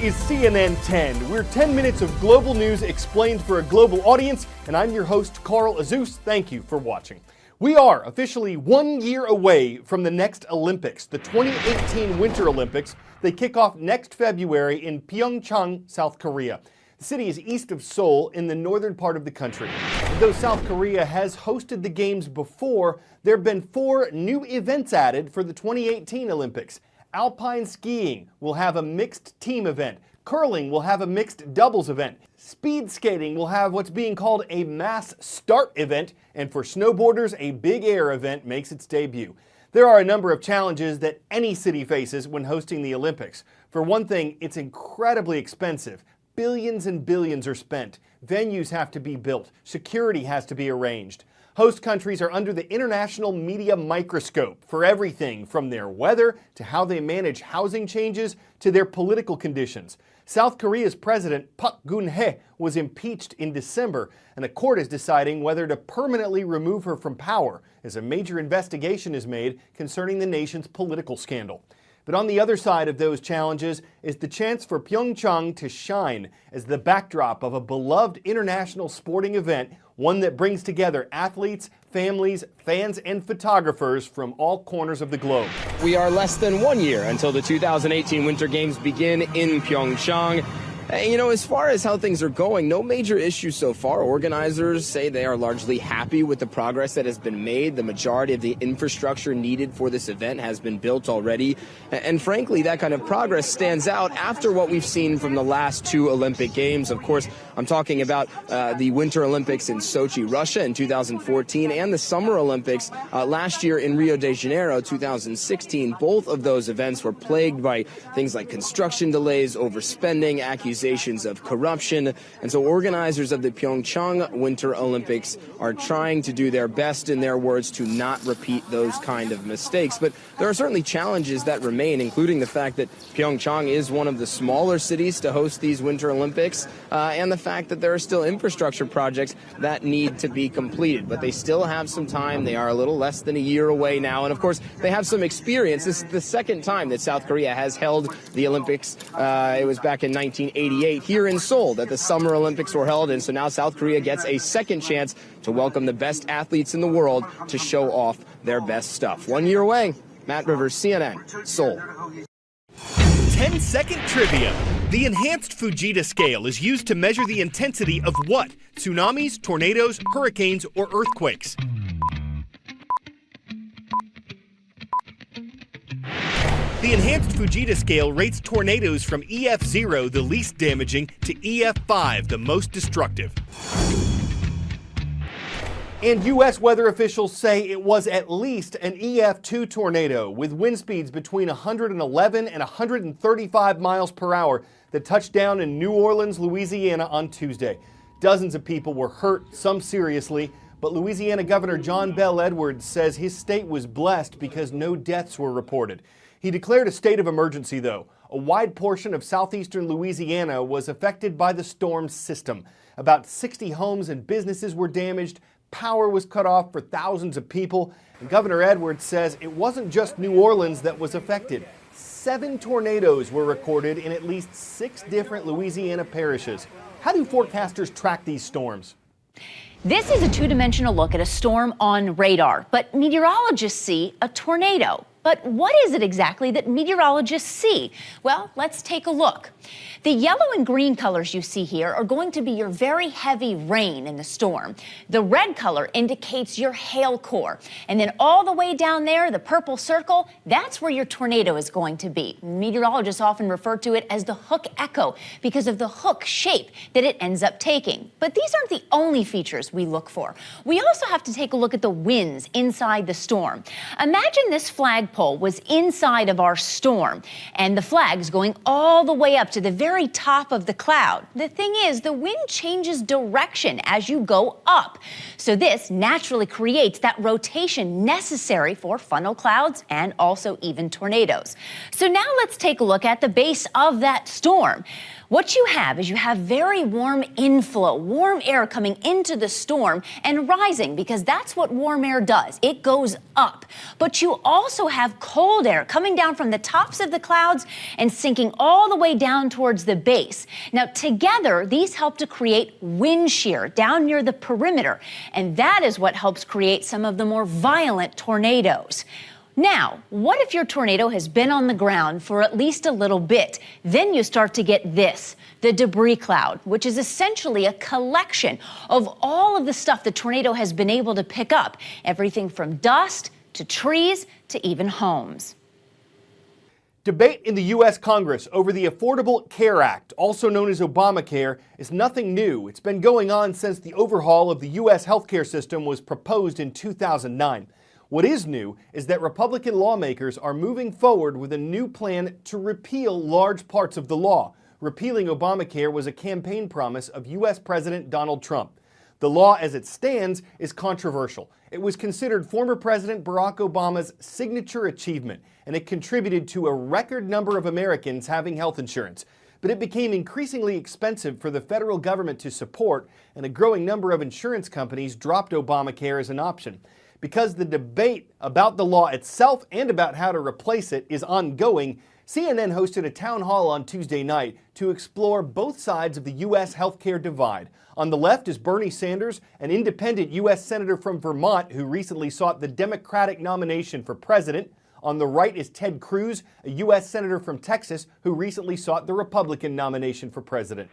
is CNN 10. We're 10 minutes of global news explained for a global audience, and I'm your host, Carl Azus. Thank you for watching. We are officially 1 year away from the next Olympics, the 2018 Winter Olympics. They kick off next February in Pyeongchang, South Korea. The city is east of Seoul in the northern part of the country. And though South Korea has hosted the Games before, there have been 4 new events added for the 2018 Olympics. Alpine skiing will have a mixed team event. Curling will have a mixed doubles event. Speed skating will have what's being called a mass start event. And for snowboarders, a big air event makes its debut. There are a number of challenges that any city faces when hosting the Olympics. For one thing, it's incredibly expensive. Billions and billions are spent. Venues have to be built. Security has to be arranged. Host countries are under the international media microscope for everything from their weather to how they manage housing changes to their political conditions. South Korea's president, Park Geun-hye, was impeached in December, and a court is deciding whether to permanently remove her from power as a major investigation is made concerning the nation's political scandal. But on the other side of those challenges is the chance for Pyeongchang to shine as the backdrop of a beloved international sporting event, one that brings together athletes, families, fans, and photographers from all corners of the globe. We are less than 1 year until the 2018 Winter Games begin in Pyeongchang. You know, as far as how things are going, no major issues so far. Organizers say they are largely happy with the progress that has been made. The majority of the infrastructure needed for this event has been built already. And frankly, that kind of progress stands out after what we've seen from the last 2 Olympic Games. Of course, I'm talking about the Winter Olympics in Sochi, Russia in 2014 and the Summer Olympics last year in Rio de Janeiro, 2016. Both of those events were plagued by things like construction delays, overspending, accusations of corruption. And so organizers of the Pyeongchang Winter Olympics are trying to do their best, in their words, to not repeat those kind of mistakes. But there are certainly challenges that remain, including the fact that Pyeongchang is one of the smaller cities to host these Winter Olympics, and the fact that there are still infrastructure projects that need to be completed. But they still have some time. They are a little less than a year away now. And of course, they have some experience. This is the second time that South Korea has held the Olympics. It was back in 1988 here in Seoul that the Summer Olympics were held. And so now South Korea gets a second chance to welcome the best athletes in the world to show off their best stuff. 1 year away. Matt Rivers, CNN, Seoul. 10-second trivia. The enhanced Fujita scale is used to measure the intensity of what? Tsunamis, tornadoes, hurricanes, or earthquakes? The enhanced Fujita scale rates tornadoes from EF0, the least damaging, to EF5, the most destructive. And U.S. weather officials say it was at least an EF2 tornado with wind speeds between 111 and 135 miles per hour that touched down in New Orleans, Louisiana on Tuesday. Dozens of people were hurt, some seriously, but Louisiana Governor John Bel Edwards says his state was blessed because no deaths were reported. He declared a state of emergency, though. A wide portion of southeastern Louisiana was affected by the storm's system. About 60 homes and businesses were damaged. Power was cut off for thousands of people. And Governor Edwards says it wasn't just New Orleans that was affected. 7 tornadoes were recorded in at least 6 different Louisiana parishes. How do forecasters track these storms? This is a 2-dimensional look at a storm on radar, but meteorologists see a tornado. But what is it exactly that meteorologists see? Well, let's take a look. The yellow and green colors you see here are going to be your very heavy rain in the storm. The red color indicates your hail core. And then all the way down there, the purple circle, that's where your tornado is going to be. Meteorologists often refer to it as the hook echo because of the hook shape that it ends up taking. But these aren't the only features we look for. We also have to take a look at the winds inside the storm. Imagine this flagpole was inside of our storm, and the flag's going all the way up to the very top of the cloud. The thing is, the wind changes direction as you go up. So this naturally creates that rotation necessary for funnel clouds and also even tornadoes. So now let's take a look at the base of that storm. What you have is you have very warm inflow, warm air coming into the storm and rising, because that's what warm air does. It goes up. But you also have cold air coming down from the tops of the clouds and sinking all the way down towards the base. Now, together, these help to create wind shear down near the perimeter, and that is what helps create some of the more violent tornadoes. Now, what if your tornado has been on the ground for at least a little bit? Then you start to get this, the debris cloud, which is essentially a collection of all of the stuff the tornado has been able to pick up, everything from dust to trees to even homes. Debate in the U.S. Congress over the Affordable Care Act, also known as Obamacare, is nothing new. It's been going on since the overhaul of the U.S. healthcare system was proposed in 2009. What is new is that Republican lawmakers are moving forward with a new plan to repeal large parts of the law. Repealing Obamacare was a campaign promise of U.S. President Donald Trump. The law as it stands is controversial. It was considered former President Barack Obama's signature achievement, and it contributed to a record number of Americans having health insurance. But it became increasingly expensive for the federal government to support, and a growing number of insurance companies dropped Obamacare as an option. Because the debate about the law itself and about how to replace it is ongoing, CNN hosted a town hall on Tuesday night to explore both sides of the U.S. healthcare divide. On the left is Bernie Sanders, an independent U.S. Senator from Vermont who recently sought the Democratic nomination for president. On the right is Ted Cruz, a U.S. Senator from Texas who recently sought the Republican nomination for president.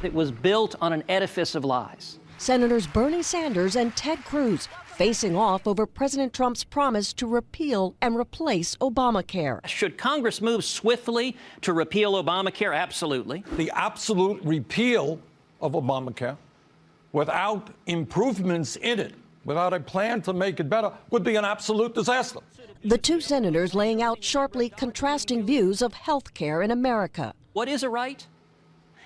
It was built on an edifice of lies. Senators Bernie Sanders and Ted Cruz facing off over President Trump's promise to repeal and replace Obamacare. Should Congress move swiftly to repeal Obamacare? Absolutely. The absolute repeal of Obamacare without improvements in it, without a plan to make it better, would be an absolute disaster. The two senators laying out sharply contrasting views of health care in America. What is a right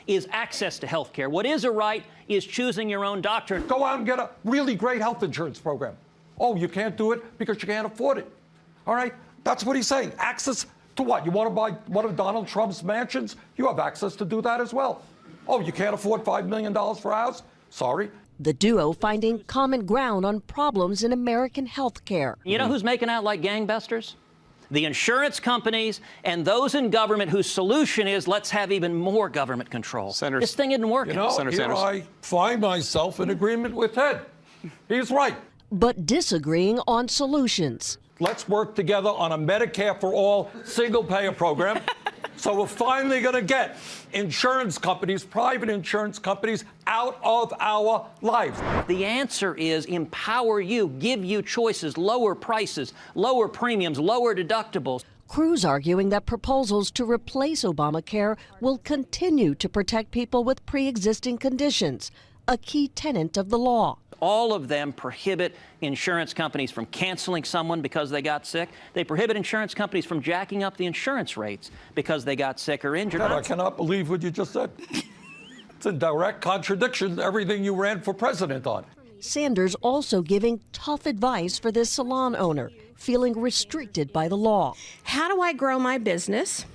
is access to health care. What is a right is choosing your own doctor. Go out and get a really great health insurance program. Oh, you can't do it because you can't afford it. All right? That's what he's saying. Access to what? You want to buy one of Donald Trump's mansions? You have access to do that as well. Oh, you can't afford $5 million for a house? Sorry. The duo finding common ground on problems in American health care. You know who's making out like gangbusters? The insurance companies and those in government whose solution is let's have even more government control. This thing isn't working. You know, here I find myself in agreement with Ted. He's right. But disagreeing on solutions. Let's work together on a Medicare for all single-payer program. So we're finally going to get insurance companies, private insurance companies, out of our lives. The answer is empower you, give you choices, lower prices, lower premiums, lower deductibles. Cruz arguing that proposals to replace Obamacare will continue to protect people with pre-existing conditions, a key tenet of the law. All of them prohibit insurance companies from canceling someone because they got sick. They prohibit insurance companies from jacking up the insurance rates because they got sick or injured. I cannot believe what you just said. It's in direct contradiction to everything you ran for president on. Sanders also giving tough advice for this salon owner, feeling restricted by the law. How do I grow my business?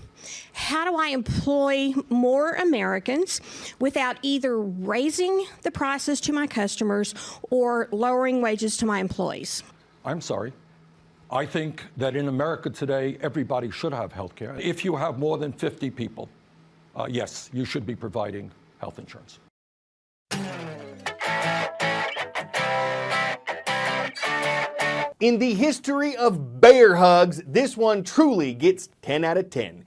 How do I employ more Americans without either raising the prices to my customers or lowering wages to my employees? I'm sorry. I think that in America today, everybody should have health care. If you have more than 50 people, yes, you should be providing health insurance. In the history of bear hugs, this one truly gets 10 out of 10.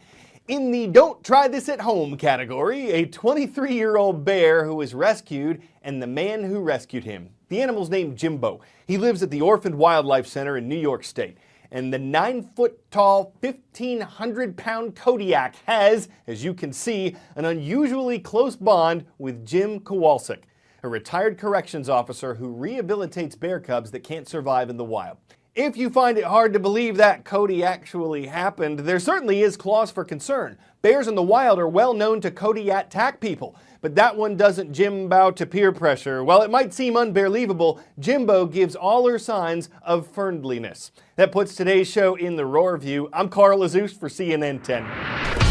In the don't try this at home category, a 23-year-old bear who was rescued and the man who rescued him. The animal's named Jimbo. He lives at the Orphaned Wildlife Center in New York State. And the 9-foot-tall, 1,500-pound Kodiak has, as you can see, an unusually close bond with Jim Kowalczyk, a retired corrections officer who rehabilitates bear cubs that can't survive in the wild. If you find it hard to believe that Cody actually happened, there certainly is cause for concern. Bears in the wild are well known to Kodiak people, but that one doesn't Jim bow to peer pressure. While it might seem unbelievable, Jimbo gives all her signs of friendliness. That puts today's show in the Roar View. I'm Carl Azuz for CNN 10.